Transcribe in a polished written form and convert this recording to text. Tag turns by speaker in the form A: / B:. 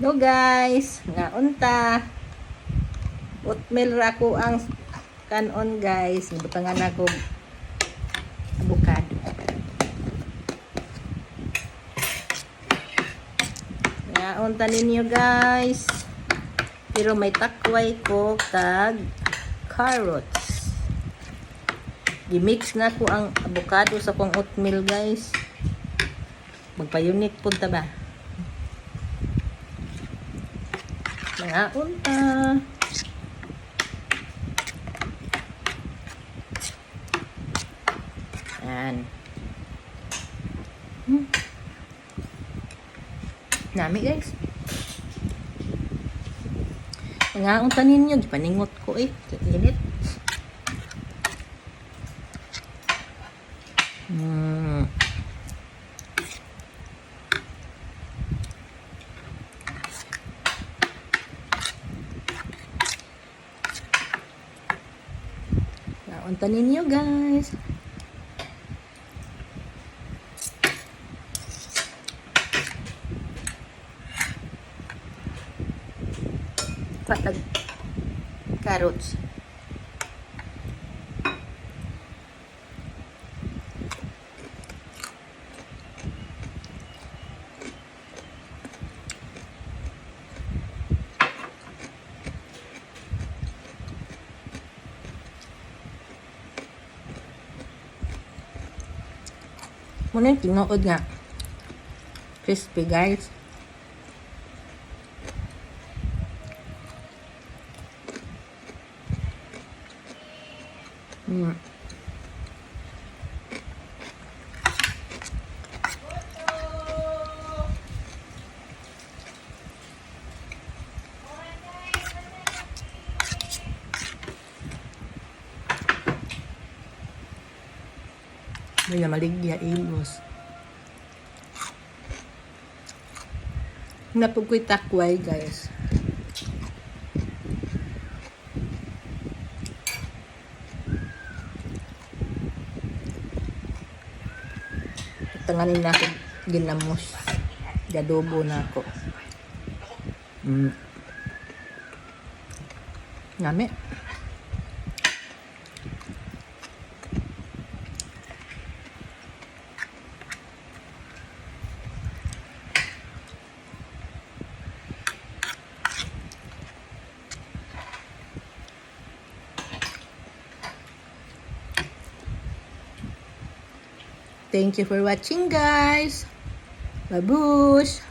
A: No guys, nga unta. Oatmeal ra ko ang kanon guys. Butangan ako avocado. Nga unta ninyo guys. Pero may takway ko kag carrots. I-mix na ko ang avocado sa kong oatmeal guys. Magpa-unique punta ba? Nga unta. Yan. Nami guys. Nga unta ninyo. Paningot ko eh. Init. Unta ninyo guys. Patag carrots. Muna yung tinuod nga. Crispy guys. May maligya ilos. Napag ko'y takway guys. Tanganin na ako ginamos. Gadobo na ako. Nami. Thank you for watching guys. Babush!